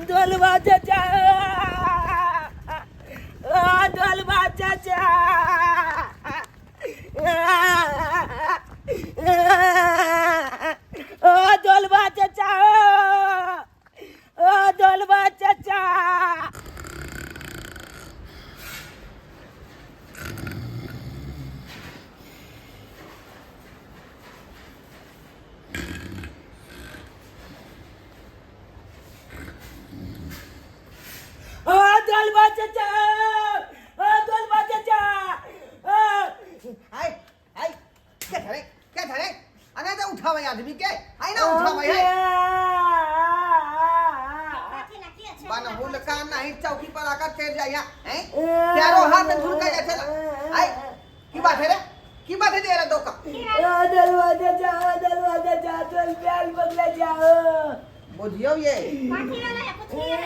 ढोलबा चाचा ढोलबा चाचा ढोलबा चाचा ढोलबा चाचा ढोलबा चाचा ढोलबा चाचा हाय हाय क्या ठहरे अरे तो उठावे आदमी के आई ना उठावे है बन हुल का नहीं चौकी पर आकर चढ़ जाया हैं चारों हाथ में झुलका जा चला आई की बात है रे की बात है तेरा दो का दरवाजा जा चल प्याल बदला जाओ बुझियो ये पाठी वाला है कुछ नहीं है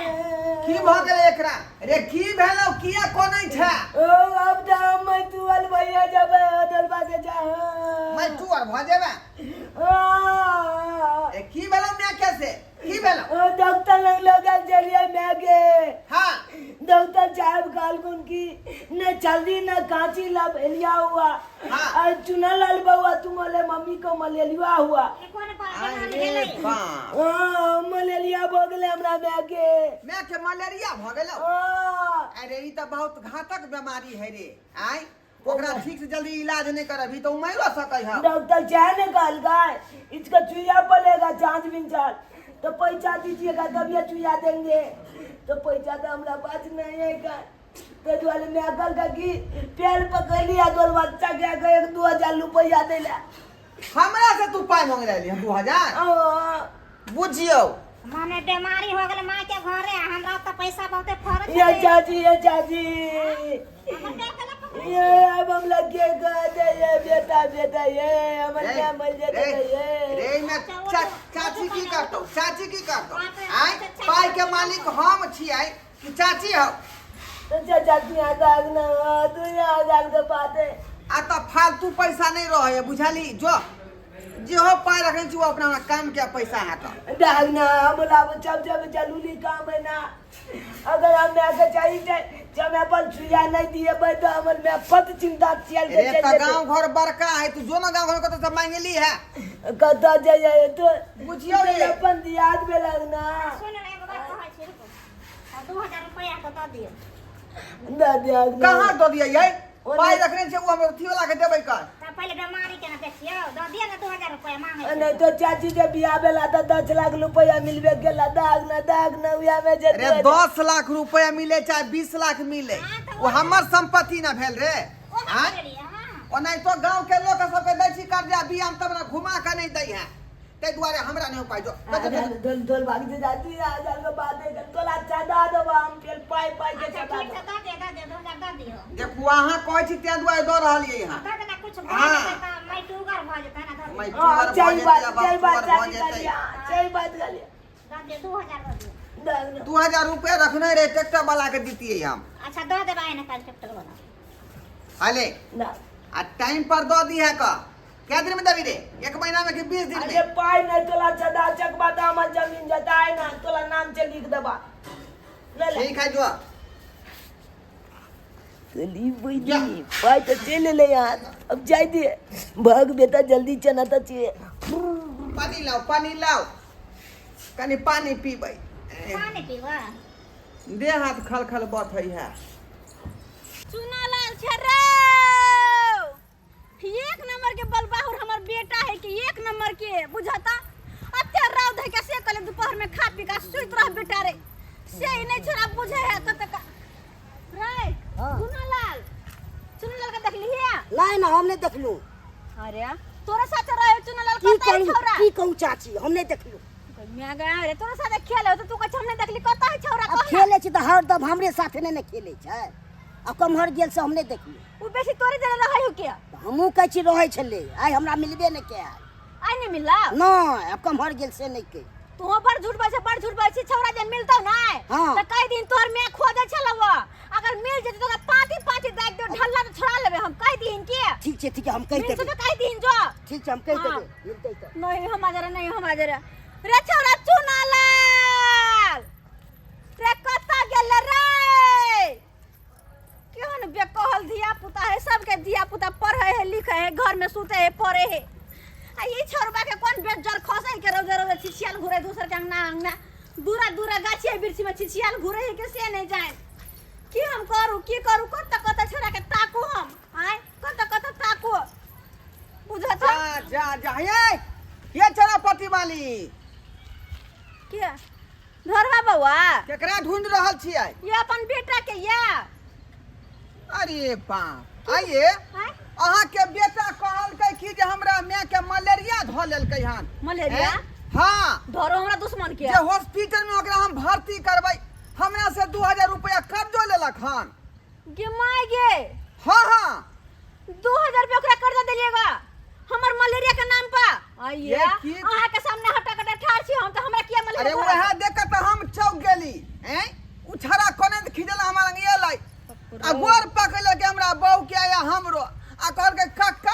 की भ गेले एकरा रे की भेलो किया कोनै छै ओ अब दाम मैं तू वाल भैया जब दरवाजा जा मैं तू और भ जेबे ए की भेलो मैं कैसे की भेलो ओ डॉक्टर लग लगा चलिए मैं के हां डॉक्टर साहब काल की न जल्दी न कांची लब एलिया हुआ हाँ। और चुना लाल बउआ तुम्हारे मम्मी को मलेरिया हुआ कौन पागल अरे गेलै बाप मलेरिया हो गेले हमरा मैं के मलेरिया भ गेलो अरे ई त बहुत घातक बीमारी है रे आई ओकरा ठीक से जल्दी इलाज नहीं करबी तो मरो सकै है डॉक्टर चाहे ने काल गाय इसका चुया पड़ेगा जांच विंचार तो पैसा दीजिएगा तब ये चुया देंगे तो पैसा तो हमरा पास नहीं है का तो वाले में अकल का की पैर पकड़ लिया तो बच्चा क्या गए 2000 रुपया दे ला हमरा से तू पाई मांग रहली 2000 बुझियो माने बीमारी हो गेलै माय के घरे हमरा त पैसा बहुते फरक ये चाची हमर देख के ये अब हम लग के कहते ये बेटा ये हमर क्या मर जाते ये रे मैं चाची की करतो आई पाई के मालिक हम छियै कि चाची हो तो चाची आता ना तू यहाँ गाल के पाते आ त फालतू पैसा नहीं रहे बुझाली जो हो पाई रखै छु अपना काम के पैसा हाथ डागना बोला जब जलूली काम है ना अगर हम के चाहिए जब मैं अपन छुया नहीं दिए भाई तो हमर में पत चिंता चल के रे त गांव घर बड़का है तू जो ना गांव घर को तो मांगली है कदा जाए तो बुझियो रे अपन दियाद में लगना सुन रे बाबा कहै छी रुको 2000 रुपया तो दऽ दियौ दा दियाद कहां दो दिया ये पाई रखने से वो हम अथी वाला के देबै कर त पहिले बीमारी के ना देखियो दऽ दियौ ना 2000 रुपया मांगे नहीं तो चाची जब बियाह बेला तो 10 लाख रुपया मिलबे गेला दाग न उया में जे रे 10 लाख रुपया मिले चाहे 20 लाख मिले वो हमर संपत्ति ना भेल रे हां ओ नहीं तो गांव के लोग सब के दै छी कर्जा बियाह तब ना घुमा के नहीं दै है ते दुआरे हमरा नहीं पाई जो ढोल भाग से जाती है 1000 के बाद एक तोला चादा दबा हम फिर पाई के अच्छा चादा ठीक से दऽ दे 2000 दऽ दियौ देखू अहाँ कहै छी ते दुआरे दऽ रहलिए यहाँ दऽ देना कुछ भऽ जेतै त मैं टूगर भऽ जेतै ना दऽ मैं दियौ सही बात सही बात गाली दऽ दियौ 2000 दऽ दियौ 2000 रुपया रखने रे ट्रैक्टर वाला के दीतिए हम अच्छा दऽ देबै ना काल ट्रैक्टर वाला हाले ना आ टाइम पर दऽ दी है का क्या दिन में दबी रे 1 महीना में कि 20 दिन अरे में पाई नहीं तोला चादा चकबा तो हमर जमीन जताए ना तोला नाम से लिख दबा ले ले ठीक है जो चली वही पाई तो चले ले यार अब जाई दे भाग बेटा जल्दी चना तो चाहिए पानी लाओ कनी पानी पीबै पानी पीवा दे हाथ खल बात है चुना लाल छर्रो एक नंबर के बलबाहुर हमर बेटा है कि एक नंबर के बुझता अत्ते राव धै के से कले दोपहर में खा पी के सुत रह बेटा रे से ही नहीं छोरा बुझे है कत का रे चुना लाल के देख लिया नहीं ना हम नहीं देखलू अरे तोरा साथ रहे चुना लाल कता है छोरा की कहू चाची हम नहीं देखलू मैं गया रे तोरा साथ खेले तो तू कछ हम नहीं देखली कता है छोरा अब खेले छी त हरदम हमरे साथे नहीं खेले छै अब कमहर गेल से हम नहीं देखलू वो बेसी तोरे जना रहै हो क्या हमहू कहै छी रहै छले आइ हमरा मिलबे नहीं के आई नहीं मिला नहीं अब कमहर गेल से नहीं के तू बड़ झूठ बात छी छौरा जे मिलतौ ना हाँ। त कई दिन तोर में खोदे छलवा अगर मिल जेते तो पाटी दाग दे ढल्ला तो छोड़ा लेबे हम कह दीन के ठीक है हम कह मिल से देबे तो कह दीन जो ठीक है हम कह हाँ। देबे मिलतै त नहीं हम जरा रे छौरा चुना लाल पता है सबके दिया पुता पढ़े है लिखे है घर में सूते है पढ़े है आ ये छोरबा के कौन बेजर खसे के रोजे रोजे छिछियाल घुरे दूसर के अंगना अंगना दूरा दूरा गाछी बिरछी में छिछियाल घुरे है के से नहीं जाए की हम करू कत छोरा के ताकू हम आय कत ताकू बुझत जा ये चरापति वाली के घरवा बउआ केकरा ढूंढ रहल छियै ये अपन बेटा के या अरे बाप आइए अहाँ के बेटा कहलकै कि जे हमरा माय के मलेरिया ध लेलकै हन मलेरिया हां धरो हमरा दुश्मन के जे हॉस्पिटल में ओकरा हम भर्ती करबै हमरा से 2000 रुपया कर्जो लेलक हन गे माय गे हां 2000 रुपया ओकरा कर्जा देलिएगा हमर मलेरिया के नाम पर आइए अहाँ के सामने हटा ठाड़ छी हम त हमरा किया मलेरिया अरे वह देख के त हम चौक गेली हैं उछरा कोने खिजला हमरा लंग एलै आ गोर पकड़ के हमरा बहू के आया हमरो आ कहल के कक्का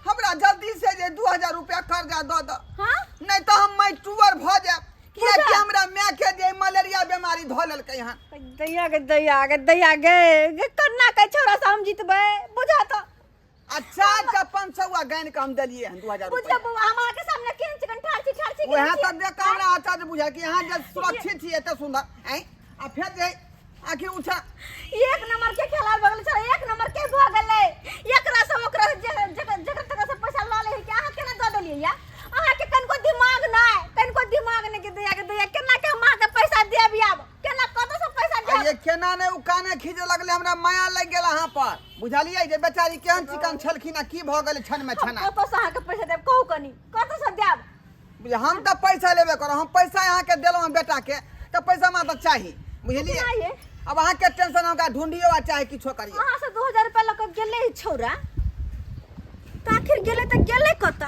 हमरा जल्दी से जे 2000 रुपया कर्जा द द हां नहीं तो हम मैटुअर भ जाब किया कि हमरा माय के जे मलेरिया बीमारी ध लेलकै हन दैया गे कन्ना के छोरा से हम जीतबै बुझा त अच्छा 500 गैन के हम देलिए हन 2000 बुझा रुपया बउआ हमरा के सामने केन चिकन ठाड़ छी वह त देख के हमरा अच्छा से बुझा कि यहां जे सुरक्षित छी एते सुंदर हैं आ फेर जे आखिर उठा एक नंबर के खेला बगल छ एक नंबर के भ गेलै एकरा से ओकरा जगह तक से पैसा ल ले के अहाँ केना द देलिए या अहाँ के कनको दिमाग नै के दैया केना के मां के पैसा देब आब केना कत से पैसा देब ये केना ने उ काने खीजे लगले हमरा माया लग गेल अहाँ पर बुझलिए जे बेचारी केहन चिकन छलखिन की भ गेल छन में छना कत से अहाँ के पैसा देब कहू कनी कत से देब हम त पैसा लेबे करो हम पैसा अहाँ के देलौ बेटा के त पैसा मा त चाहिए बुझलिए अब अहाँ के टेंशन होगा ढूंढियो आ चाहे किछो करिए अहाँ से 2000 रुपया लक गेले छोरा त आखिर गेले त गेले कत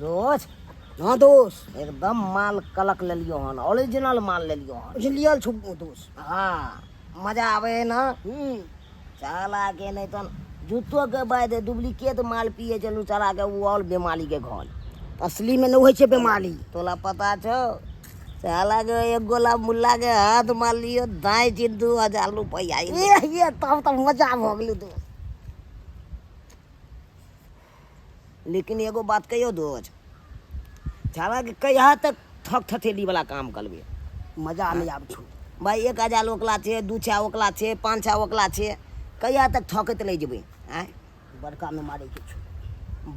दोस्त हाँ दोस्त एकदम माल कलक ले लियो हन ओरिजिनल माल ले लियो हन बुझलियल छु दोस्त हाँ मजा आवे है ना चला के नहीं तो जूतो के बाद डुप्लीकेट माल पिए चलू चला के वो और बीमारी के घर असली में नहीं होय बीमारी तोला पता छो चला के एक गोला मुल्ला के हाथ मार लियो दाई चिन 2000 रुपया ये तब मजा भ गेलू दोस्त लेकिन एगो बात कहियो दोस्त चला के कहिया तक ठक ठठेली वाला काम करबे मजा नहीं आब छु भाई 1000 ओकला छे 2 छा ओकला छे 5 छा ओकला छे कहिया तक ठकत ले जेबे हैं बड़का में मारे के छु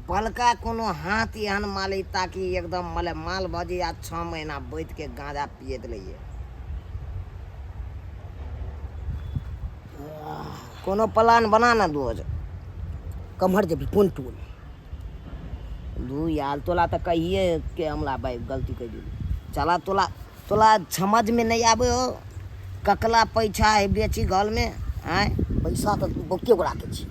बलका कोनो हाथ एहन माले ताकि एकदम मले माल भजे या 6 महीना बैठ के गांजा पियत रहिए कोनो प्लान बना ना दोस्त कमहर जेबी कोन टूल दू यार तोला तो कहिए के हमला भाई गलती कर दी चला तोला समझ में नहीं आवे हो ककला पैसा है बेची घर में आए पैसा तो बोके उड़ा के छी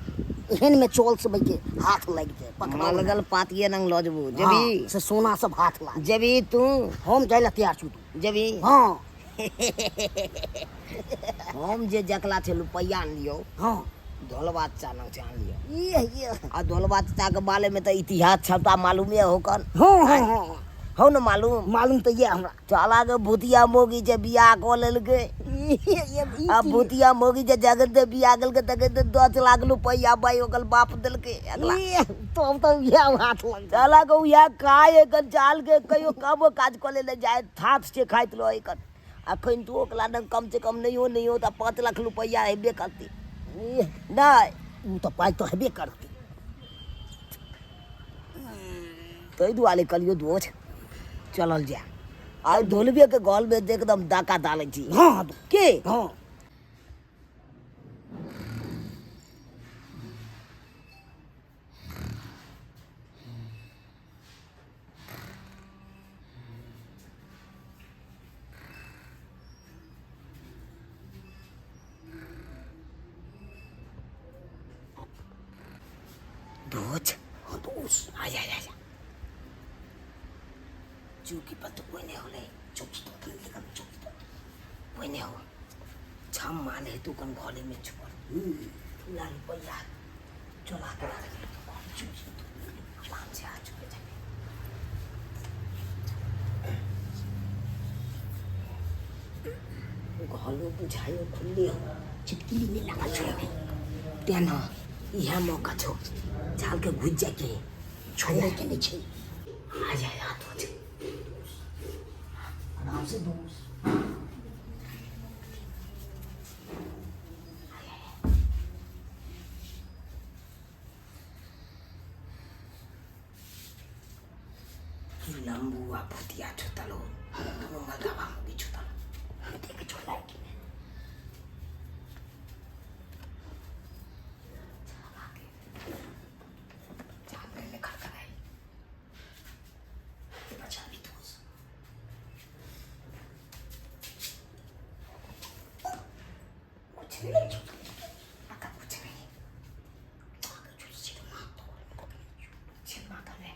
एहन में चोल से बैके हाथ लग जाए मलगल पातिए नंग लो जबू जबी से सोना सब हाथ ला जबी तू हम जाइला तैयार छु जबी हां हम जे जकला छे रुपया लियो हां धोलबा चानक जान लियो ये आ धोलबा चाचा के बारे में तो इतिहास छपता मालूम है होकन हो न मालूम तो ये हमरा चला के भूतिया मोगी जे बियाह को लेलके अब भूतिया मोगी जे जगत दे बियाह गल के तके 10 लाख रुपया भाई ओकल बाप देलके अगला तो ये हाथ लग चला के या काय एकन चाल के कहियो कबो काज को ले जाए थात से खाइत लो एकन अखन तो ओकला न कम से कम नहीं हो त 5 लाख रुपया हेबे करती नहीं तो पाई तो हेबे करती तो दुआले कलियो दोस्त चलल जा आ ढोलबे के गल में एकदम डाका डाले छी हां के हां दोस्त आया चौकी पर तो कोई नहीं हो नहीं चौकी तो चौकी तो कोई नहीं हो छम मान है तू कन घोड़े में छोड़ लाल पैया चला कर आराम से आ चुके जाए घलो बुझायो खुल्ले हो चिटकिली में लगा छोड़े त्यहाँ न यहाँ मौका छो झाल के घुस जाके छोड़े के नीचे आ जाए हाथ हो जाए आराम से दोस्त लंबू भूतिया छुतलो तुम मगावा मुगी छुतलो देख छोड़ा कि चाले ले खा कराई ये बचा भी तो कुछ नहीं आका कुछ नहीं आका जो सीधे मार तो चिल माता ने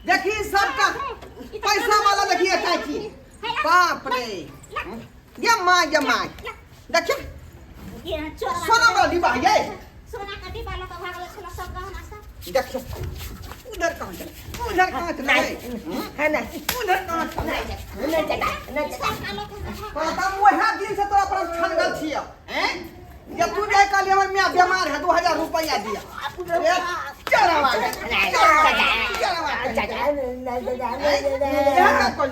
देखी सबका पैसा वाला देखिए चाची बाप रे ये माँ देखिए सोना वाला डिब्बा ये सोना का डिब्बा लोग भागले छला सब गहना सब देखिए उधर कहाँ चले नहीं है ना उधर कहाँ चले पता मुझे दिन से तोरा पर छनगल छिया हैं ये तू जाए कल हमर मियां बीमार है 2000 रुपया दिया चरावा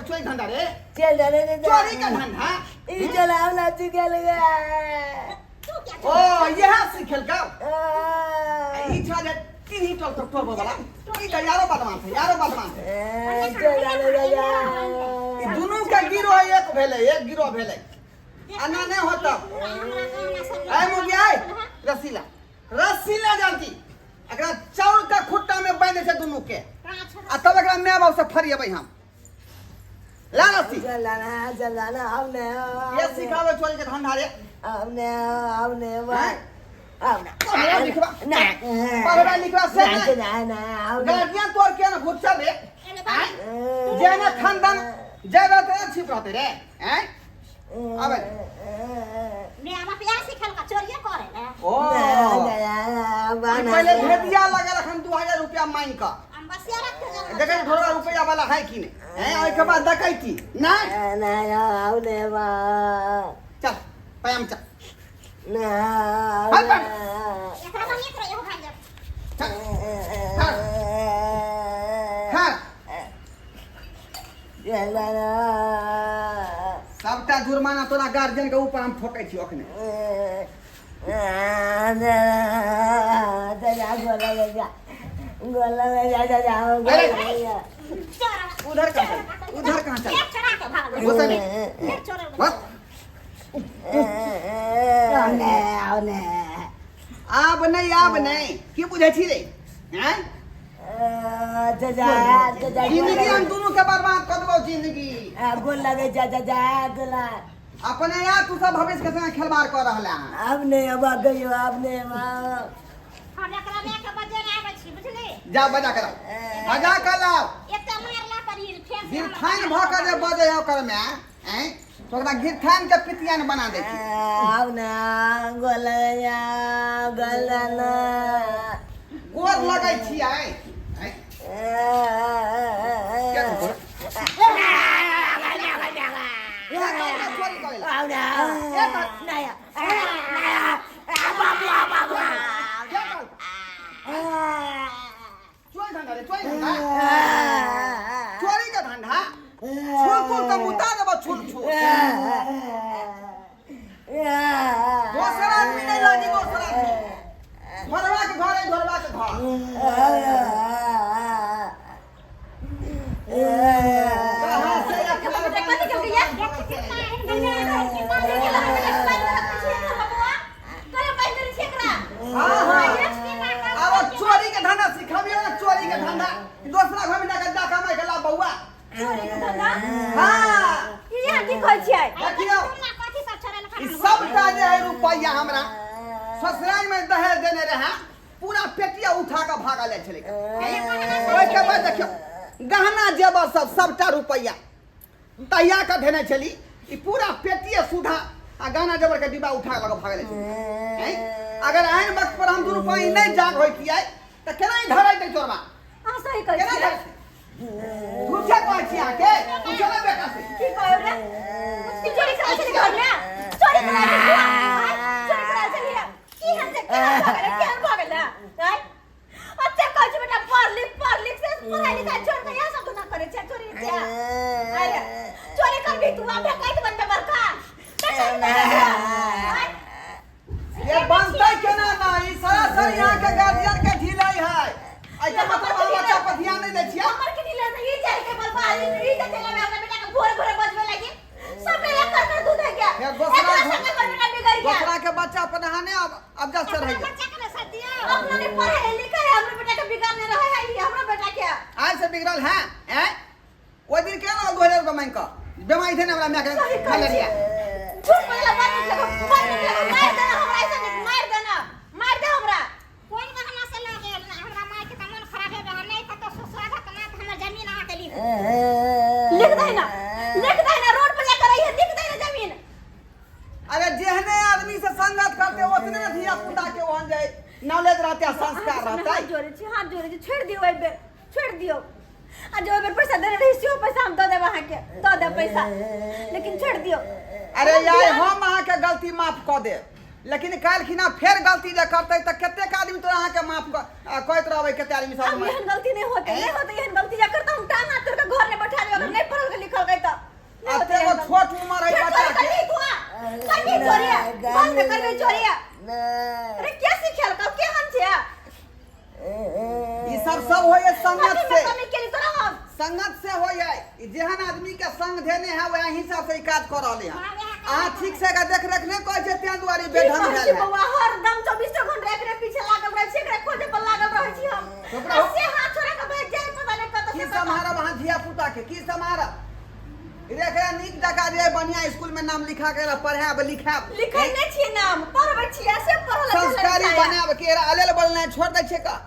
चोरी धंधा रे चोरी का धंधा ई चलावना चुकल गया ओ यह सिखल का ई छाले तीन ही टोल वाला ई का यारो बदमाश है ई दोनों का गिरो एक गिरो भेले अन्ना नहीं होता आई मुगी आई रसीला जानती अगर चाउर का खुट्टा में बांधे से दोनों के आ तब एकरा मैं बाप से फरिएबै हम ला रसी चलाना हमने ये सिखावे चोरी के धंधा रे हमने पढ़वा लिखवा से ना गार्जियन तोर के ना घुच्चा रे जेना खानदान ज्यादा तो छिप रहते रे हैं अबे मैं आमा प्यार सिखल का चोरिया करे ले ओ पहले भेदिया लगा रखन 2000 रुपया मांग का हम बसिया रख दे देखे थोड़ा रुपया वाला है कि नहीं हैं ओइ के बाद डकैती ना आवने बा चल पयाम चल एकरा बनिए करे हो भाग जा सबटा जुर्माना तोरा गार्जियन के ऊपर हम ठोकै छी अखने उधर कहाँ चल चढ़ा के भाग घुसा ले नहीं चोर बस आब नहीं की बुझे छी रे हैं चाचा चाचा जिंदगी हम दोनों के बर्बाद कर देबो जिंदगी गोल लगे चाचा गोला अपने यार तू सब भविष्य के संग खेलवाड़ कर रहला है अब नहीं अब गयो अब नहीं हम एकरा ले के बजे ना आबै छी बुझली जा बजा कर बजा कर लाओ एते मारला करी फेर से गिरथान भ के जे बजे हो कर में हैं तो ओकरा गिरथान के पितियान बना दे अब ना गोलया गलना गोर लगै छियै हैं क्या कर चोरी करेला अब ना नया क्या कर चोरी धंधा रे चोरी धंधा चोरी का धंधा छुल छुल का मुद्दा देबो छुल छुल दूसरा आदमी नहीं लागी दूसरा आदमी घरवा के घर है घरवा के कहाँ से या खिला के कथी कर के यार अब चोरी के धंधा सिखाबियो ना चोरी के धंधा दूसरा घर में जाकर जा कमाई के ला बउआ हां ये की कहै छियै देखियो तुमना कथी सब छोड़े लखा ई सब का जे है रुपया हमरा ससुराल में दहेज देने रहे पूरा पेटिया उठा के भागा ले छले ओए के बाद देखियो गहना जेवर सब सबटा रुपया तैया के देने छली ई पूरा पेटिया सुधा आ गहना जेवर के डिब्बा उठा के भागा ले छली अगर आइन वक्त पर हम 2 रुपया नहीं जाग होई किए त केना ही धराई दे चोरबा हां सही कहै केना छियै पूछे कोई छी आके पूछे ना बेटा से की कहै रे की चोरी करै छै घर में चोरी करै छै चोरी करै छै की हम से केहन भऽ गेल है अच्छा कहै छै बेटा पढ़ लिख से पढ़ाई लिखाई छोड़ के यहां सब ना करे छै चोरी किया अरे चोरी कर भी तू आबे कहै बनबे बरका ये बनतै केना ना ई सरासर यहाँ के गार्जियन के ढिलाई है आई के मतलब हम बच्चा पर ध्यान नहीं दै छियै हमर के ढिलाई से ई जाय के बर्बाद ई जे चला में अपना बेटा के भोरे भोरे बजवे लगी सब ले कर दूध है क्या फिर दूसरा संगे कर बेटा बिगड़ गया दूसरा के बच्चा पर नहाने अब जब से रह गया बच्चा के साथ दियो अपना ने पढ़े लिखे है हमरे बेटा के बिगाड़ने रहे है ये हमरा बेटा क्या आज से बिगड़ल है हैं ओ दिन के ना 2000 रुपया मांग का बेमाई थे ना हमरा में के मलेरिया झूठ बोला मार देना मार दे हमरा कोन गहना से ला गेल हमरा माय के त मन खराब है बहन नहीं कतो सुसवागत ना त हमर जमीन आहा के लिख दे ना रोड पे लेकर आई है लिख दे ना जमीन अरे जेहने आदमी से संगत करते उतने धिया पुता के वहां जाए नॉलेज रहता संस्कार रहता हाथ जोड़े छी छोड़ दियो एक बेर छोड़ दियो आ जो एक बेर पैसा देने रही सियो पैसा हम दे देब अहाँ के दे दे पैसा लेकिन छोड़ दियो अरे यार हम अहाँ के गलती माफ कर दे लेकिन काल खिना फिर गलती जे करते त कते आदमी तो अहाँ के माफ कहत रहबै कते आदमी सब अब यहन गलती नहीं होते यहन गलती जा करता हम टांगा तोड़ के घर में बैठा ले अगर नहीं पढ़ल लिखल गई तो अते वो छोट उम्र है बच्चा के कनी चोरिया बंद करबे चोरिया अरे क्या सिखल का केहन छै ई सब होय संगत से कमी केली तोरा हम संगत से होय जेहन आदमी के संग देने है वही हिसाब से काज कर रहले हैं आ ठीक से का देख रेख नहीं कहै छै तें दुआरे बेढंग भेल है बउआ हर दम 24 घंटा एकरे पीछे लागल रहै छै एकरे खोजे पर लागल रहै छी हम से हाथ छोड़ा के बैठ जाए पता नहीं कत की से समारा वहां धिया पुता के की समारा रेखा नीक जका जे बढ़िया स्कूल में नाम लिखा के पढ़ाब लिखाब लिखै नै छी नाम पढ़बै छी ऐसे पढ़ल संस्कारी बनाब के अलेल बलना छोड़ दै छै का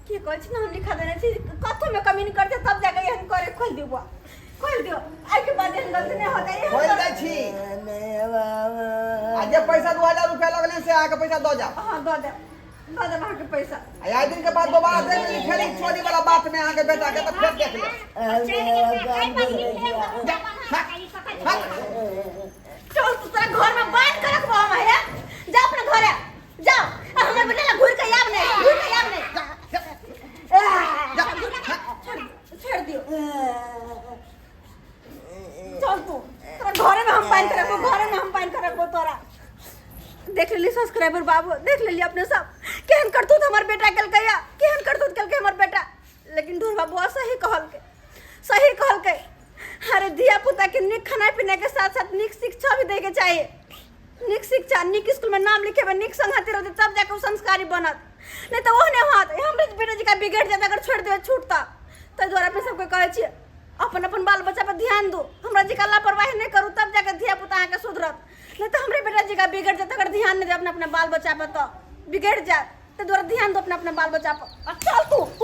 की कहै छी नाम लिखा देने छी कथो में कमी नहीं करते तब जाके यहन करे खोल दियो खोल दियो आई के बाद यहन गलती नहीं होता है खोल दै छी आज पैसा 2000 रुपया लगले से आके पैसा दो जा हां दे दे वहां के पैसा आई दिन के बाद दोबारा देख ली फेरी चोरी वाला बात में आके बेटा के तो फिर देख ले चल तू तेरा घर में बात कर रखबो हम है जा अपने घरे जाओ हमर बेटा ला घुर के आब नहीं छोड़ दियो चल तू तेरा घरे में हम पाइन कर रखबो तोरा देख लेली सब्सक्राइबर बाबू देख लेली अपने सब केहन करतूत हमर बेटा केलकैया केहन करतूत केलकै हमर बेटा लेकिन ढोर बाबू सही कहलकै अरे धिया पुता के नीक खाना पीने के साथ साथ नीक शिक्षा भी देके चाहिए नीक शिक्षा नीक स्कूल में नाम लिखेबे नीक संगति रहते तब जाके संस्कारी बनत नहीं तो ओहने हाथ हमरे बेटा जी का बिगड़ जाता अगर छोड़ दे छूटता तो द्वारा पे सबको कहे छी अपन अपन बाल बच्चा पर ध्यान दो हमरा जी का लापरवाही नहीं करू तब जाके धिया पुता के सुधरत नहीं तो हमरे बेटा जी का बिगड़ जाता अगर ध्यान नहीं दे अपना अपना बाल बच्चा पर तो बिगड़ जाए तो द्वारा ध्यान दो अपना अपना बाल बच्चा पर चल तू